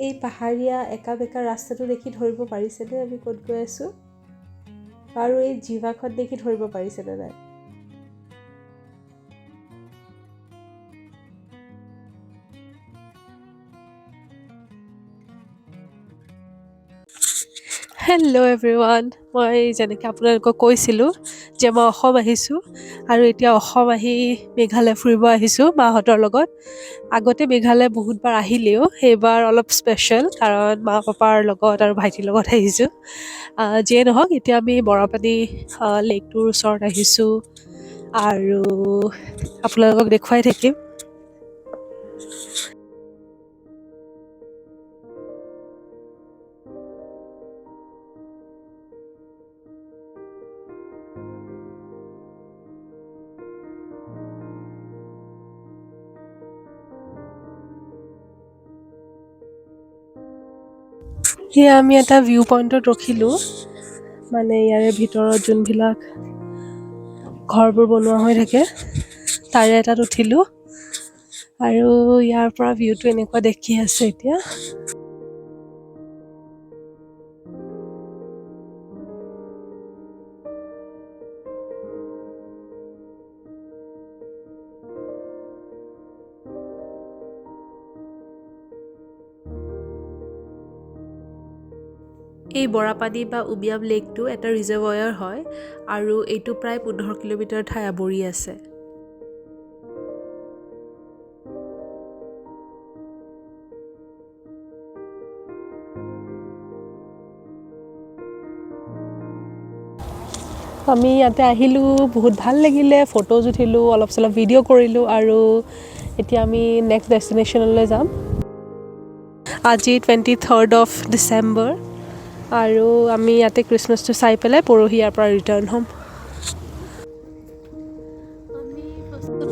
এই পাহাৰীয়া একা বেকা ৰাস্তাটো দেখি ধৰিব পাৰিছেনে আমি ক'ত গৈ আছোঁ? আৰু এই জিভাখন দেখি ধৰিব পাৰিছেনে নাই? হেল্ল' এভৰিৱান, মই যেনেকৈ আপোনালোকক কৈছিলোঁ যে মই অসম আহিছোঁ আৰু এতিয়া অসম আহি মেঘালয় ফুৰিব আহিছোঁ মাহঁতৰ লগত। আগতে মেঘালয় বহুতবাৰ আহিলেও সেইবাৰ অলপ স্পেচিয়েল, কাৰণ মা পাপাৰ লগত আৰু ভাইটিৰ লগত আহিছোঁ। যিয়ে নহওক, এতিয়া আমি বৰাপানী লেকটোৰ ওচৰত আহিছোঁ আৰু আপোনালোকক দেখুৱাই থাকিম। সেয়া আমি এটা ভিউ পইণ্টত ৰখিলোঁ, মানে ইয়াৰে ভিতৰত যোনবিলাক ঘৰবোৰ বনোৱা হৈ থাকে তাৰে এটাত উঠিলোঁ আৰু ইয়াৰ পৰা ভিউটো এনেকুৱা দেখি আছে এতিয়া। এই বৰাপানী বা উমিয়াম লেকটো এটা ৰিজাৰ্ভয়াৰ হয় আৰু এইটো প্ৰায় 15 কিলোমিটাৰ ঠাই আৱৰি আছে। আমি ইয়াতে আহিলোঁ, বহুত ভাল লাগিলে, ফটোজ উঠিলোঁ, অলপ চলপ ভিডিঅ' কৰিলোঁ আৰু এতিয়া আমি নেক্সট ডেষ্টিনেশ্যনলৈ যাম। আজি 23rd of December আৰু আমি ইয়াতে ক্ৰিছমাছটো চাই পেলাই পৰহি ইয়াৰ পৰা ৰিটাৰ্ণ হ'ম। আমি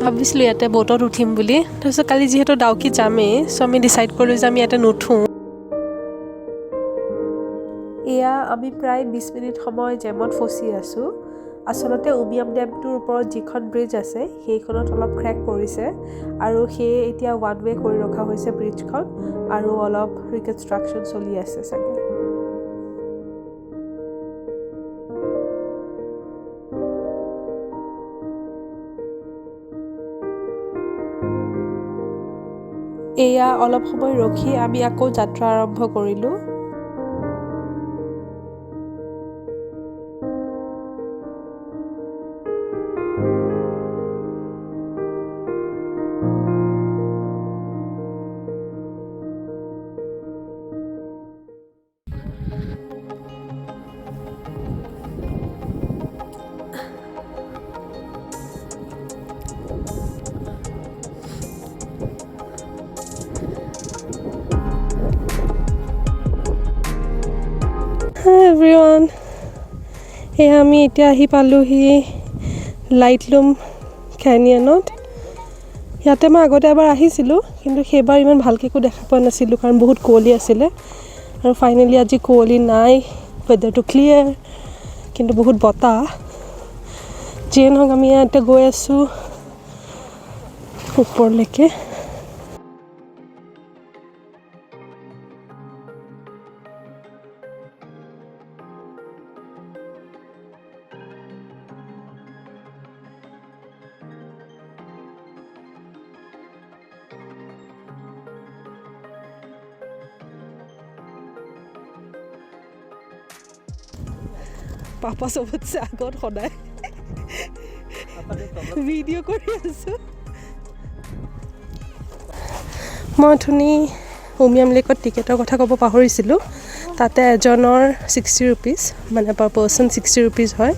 ভাবিছিলোঁ ইয়াতে ব'টত উঠিম বুলি, তাৰপিছত কালি যিহেতু ডাউকি যামেই, চ' আমি ডিচাইড কৰিলোঁ যে আমি ইয়াতে নুঠোঁ। এয়া আমি প্ৰায় 20 মিনিট সময় জেমত ফচি আছোঁ। আচলতে উমিয়াম ডেমটোৰ ওপৰত যিখন ব্ৰিজ আছে সেইখনত অলপ ক্ৰেক পৰিছে আৰু সেয়ে এতিয়া ওৱান ৱে কৰি ৰখা হৈছে ব্ৰিজখন আৰু অলপ ৰিকনষ্ট্ৰাকশ্যন চলি আছে চাগে। এয়া অলপ সময় ৰখি আমি আকৌ যাত্ৰা আৰম্ভ কৰিলোঁ। এভৰিৱান, এয়া আমি এতিয়া আহি পালোঁহি লাইটলুম কেনিয়নত। ইয়াতে মই আগতে এবাৰ আহিছিলোঁ, কিন্তু সেইবাৰ ইমান ভালকৈ একো দেখা পোৱা নাছিলোঁ কাৰণ বহুত কুঁৱলী আছিলে আৰু ফাইনেলি আজি কুঁৱলী নাই, ৱেডাৰটো ক্লিয়াৰ, কিন্তু বহুত বতাহ। যিয়ে নহওক আমি ইয়াতে গৈ আছোঁ ওপৰলৈকে। পাপা চবতছে আগত সদায় ভিডিঅ' কৰি আছোঁ। মই অথনি উমিয়াম লেকত টিকেটৰ কথা ক'ব পাহৰিছিলোঁ। তাতে এজনৰ 60 ৰুপিজ, মানে পাৰ পাৰ্চন 60 ৰুপিজ হয়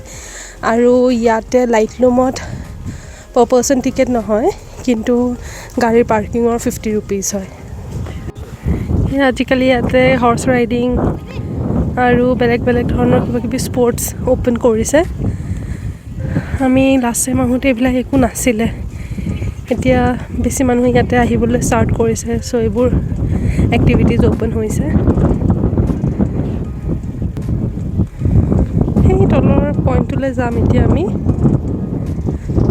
আৰু ইয়াতে লাইটলুমত পাৰ পাৰ্চন টিকেট নহয়, কিন্তু গাড়ীৰ পাৰ্কিঙৰ 50 ৰুপিজ হয়। আজিকালি ইয়াতে হৰ্চ ৰাইডিং আৰু বেলেগ বেলেগ ধৰণৰ কিবা কিবি স্পৰ্টছ অ'পেন কৰিছে। আমি লাষ্ট টাইম আহোঁতে এইবিলাক একো নাছিলে, এতিয়া বেছি মানুহে ইয়াতে আহিবলৈ ষ্টাৰ্ট কৰিছে, চ' এইবোৰ এক্টিভিটিজ অ'পেন হৈছে। সেই তলৰ পইণ্টটোলৈ যাম এতিয়া আমি।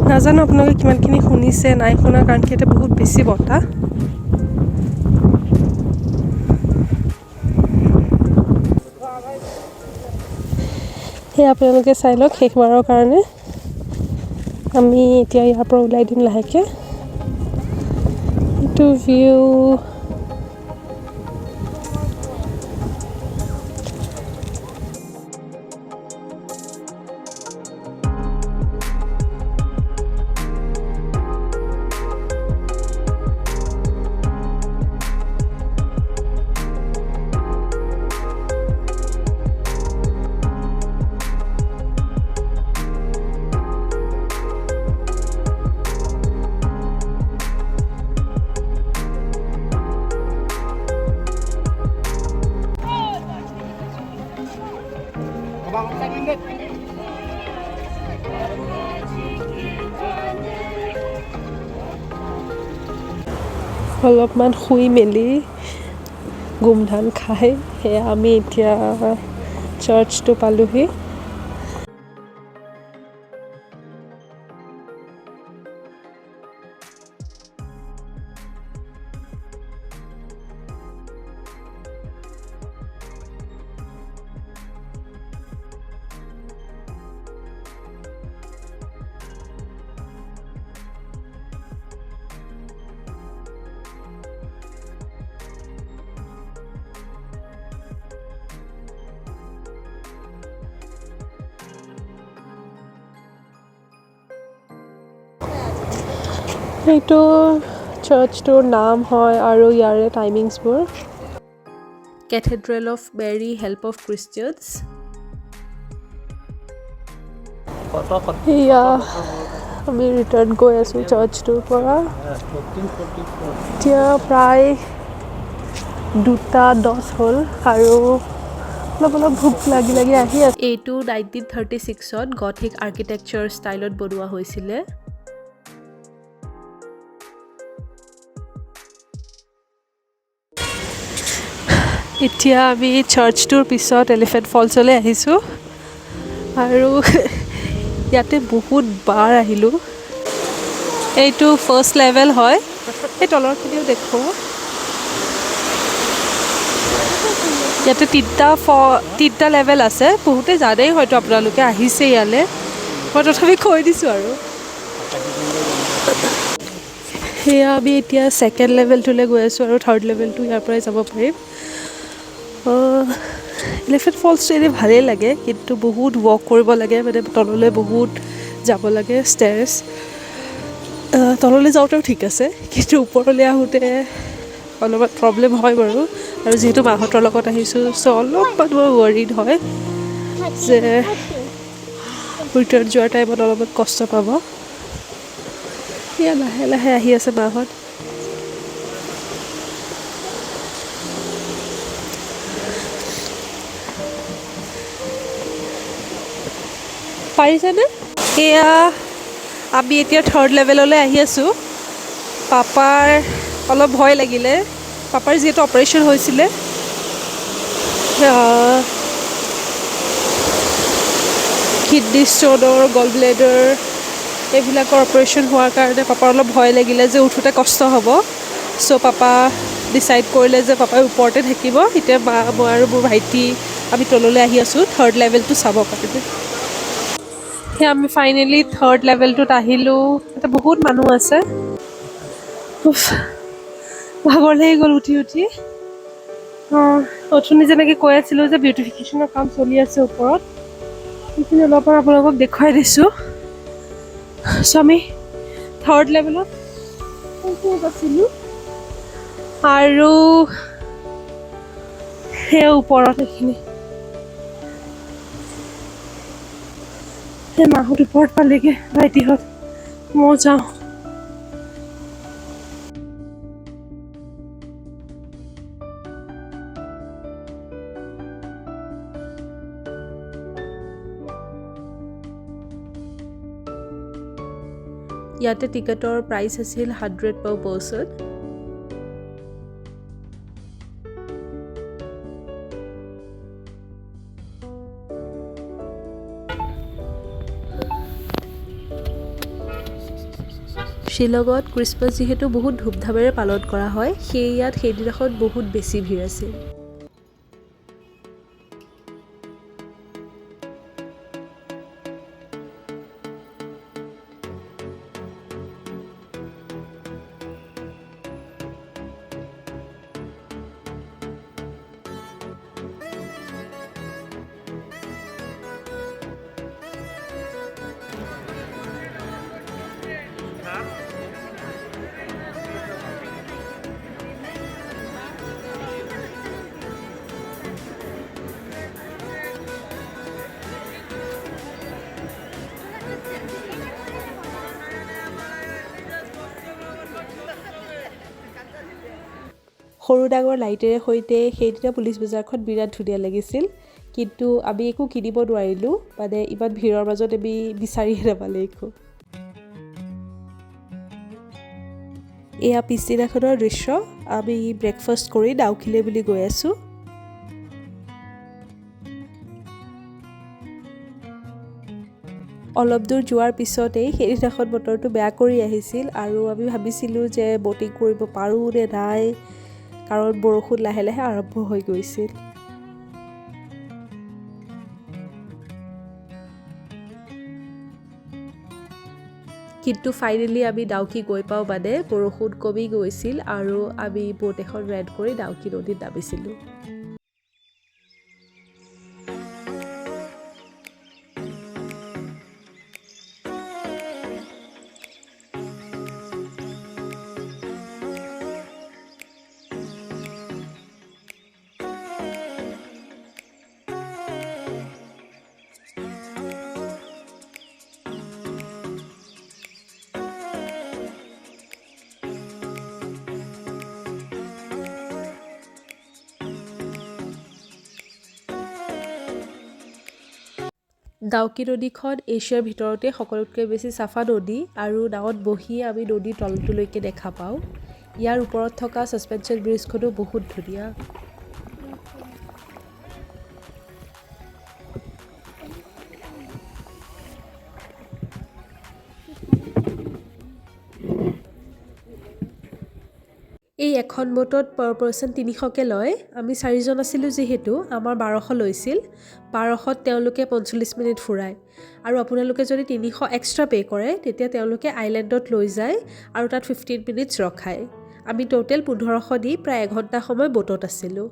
নাজানো আপোনালোকে কিমানখিনি শুনিছে নাই শুনা, কাৰণ কি ইয়াতে বহুত বেছি বতাহ। সেই আপোনালোকে চাই লওক শেষ মাৰৰ কাৰণে আমি এতিয়া ইয়াৰ পৰা ওলাই দিম লাহেকৈ এইটো ভিউ অলপমান শুই মেলি গোমধান খাই সেয়া আমি এতিয়া চাৰ্চটো পালোহি এইটো চাৰ্চটোৰ নাম হয় আৰু ইয়াৰে টাইমিংছবোৰ cathedral of Mary help of Christians এয়া আমি ৰিটাৰ্ণ গৈ আছোঁ চাৰ্চটোৰ পৰা এতিয়া প্ৰায় 2:10 হ'ল আৰু অলপ ভোক লাগি আহি আছে এইটো 1936ত গথিক আৰ্কিটেক্সাৰ ষ্টাইলত বনোৱা হৈছিলে এতিয়া আমি চাৰ্চটোৰ পিছত এলিফেণ্ট ফলছলৈ আহিছোঁ আৰু ইয়াতে বহুত বাৰ আহিলোঁ এইটো ফাৰ্ষ্ট লেভেল হয় এই তলৰখিনিও দেখুৱা ইয়াতে তিনিটা লেভেল আছে বহুতে জানেই হয়তো আপোনালোকে আহিছে ইয়ালৈ মই তথাপি কৈ দিছোঁ আৰু সেয়া আমি এতিয়া ছেকেণ্ড লেভেলটোলৈ গৈ আছোঁ আৰু থাৰ্ড লেভেলটো ইয়াৰ পৰাই যাব পাৰিম এলিফেণ্ট ফলছটো এনেই ভালেই লাগে কিন্তু বহুত ৱক কৰিব লাগে মানে তললৈ বহুত যাব লাগে ষ্টেৰছ তললৈ যাওঁতেও ঠিক আছে কিন্তু ওপৰলৈ আহোঁতে অলপমান প্ৰব্লেম হয় বাৰু আৰু যিহেতু মাহঁতৰ লগত আহিছোঁ চ' অলপমান মই ৱৰিড হয় যে ৰিটাৰ্ণ যোৱাৰ টাইমত অলপমান কষ্ট পাব এয়া লাহে লাহে আহি আছে মাহঁত পাৰিছেনে এয়া আমি এতিয়া থাৰ্ড লেভেললৈ আহি আছোঁ পাপাৰ অলপ ভয় লাগিলে পাপাৰ যিহেতু অপাৰেশ্যন হৈছিলে কিডনী ষ্ট'নৰ গল ব্লেডাৰ এইবিলাকৰ অপাৰেশ্যন হোৱাৰ কাৰণে পাপাৰ অলপ ভয় লাগিলে যে উঠোঁতে কষ্ট হ'ব চ' পাপা ডিচাইড কৰিলে যে পাপাই ওপৰতে থাকিব এতিয়া মা মই আৰু মোৰ ভাইটি আমি তললৈ আহি আছোঁ থাৰ্ড লেভেলটো চাব কাৰণে সেই আমি ফাইনেলি থাৰ্ড লেভেলটোত আহিলোঁ তাতে বহুত মানুহ আছে ভাগৰ লাগি গ'ল উঠি অথনি যেনেকৈ কৈ আছিলোঁ যে বিউটিফিকেশ্যনৰ কাম চলি আছে ওপৰত সেইখিনি অলপমান আপোনালোকক দেখুৱাই দিছোঁ চ' আমি থাৰ্ড লেভেলত আছিলোঁ আৰু সেই ওপৰত এইখিনি সেই মাহঁত ওপৰত পালেগৈ ভাইটিহঁত মই যাওঁ ইয়াতে টিকেটৰ প্ৰাইচ আছিল 100 per person শ্বিলঙত ক্ৰিছমাছ যিহেতু বহুত ধুমধামেৰে পালন কৰা হয় সেয়ে ইয়াত সেইদিনাখন বহুত বেছি ভিৰ আছিল সৰু ডাঙৰ লাইটেৰে সৈতে সেইদিনা পুলিচ বজাৰখন বিৰাট ধুনীয়া লাগিছিল, কিন্তু আমি একো কিনিব নোৱাৰিলোঁ, মানে ইমান ভিৰৰ মাজত আমি বিচাৰিয়ে নাপালোঁ একো। এয়া পিছদিনাখনৰ দৃশ্য। আমি ব্ৰেকফাষ্ট কৰি ডাউকিলে বুলি গৈ আছোঁ। অলপ দূৰ যোৱাৰ পিছতেই সেইদিনাখন বতৰটো বেয়া কৰি আহিছিল আৰু আমি ভাবিছিলোঁ যে ব'টিং কৰিব পাৰোঁ নে নাই, কাৰণ বৰষুণ লাহে লাহে আৰম্ভ হৈ গৈছিল। কিন্তু ফাইনেলি আমি ডাউকি গৈ পাওঁ মানে বৰষুণ কমি গৈছিল আৰু আমি ব'ট এখন ৰেণ্ট কৰি ডাউকি নদীত নামিছিলোঁ। ডাউকি নদীখন এছিয়াৰ ভিতৰতে সকলোতকৈ বেছি চাফা নদী আৰু নাৱত বহি আমি নদীৰ তলটোলৈকে দেখা পাওঁ। ইয়াৰ ওপৰত থকা ছাছপেনশ্যন ব্ৰিজখনো বহুত ধুনীয়া। এই এখন ব'টত পাৰ পাৰ্চন 300কৈ লয়। আমি 4জন আছিলোঁ যিহেতু আমাৰ 1200 লৈছিল। 1200ত তেওঁলোকে 45 মিনিট ফুৰায় আৰু আপোনালোকে যদি 300 এক্সট্ৰা পে' কৰে তেতিয়া তেওঁলোকে আইলেণ্ডত লৈ যায় আৰু তাত 15 মিনিটছ ৰখায়। আমি টোটেল 1500 দি প্ৰায় এঘণ্টা সময় ব'টত আছিলোঁ।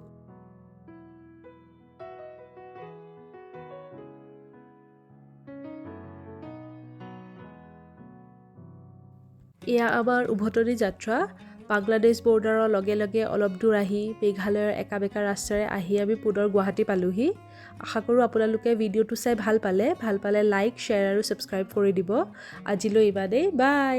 এয়া আমাৰ উভতনি যাত্ৰা। বাংলাদেশ বৰ্ডাৰৰ লগে লগে অলপ দূৰ আহি মেঘালয়ৰ একাবেকা ৰাস্তাৰে আহি আমি পুনৰ গুৱাহাটী পালোহি। আশা কৰোঁ আপোনালোকে ভিডিঅ'টো চাই ভাল পালে লাইক, শ্বেয়াৰ আৰু ছাবস্ক্ৰাইব কৰি দিব। আজিলৈ ইমানেই, বাই।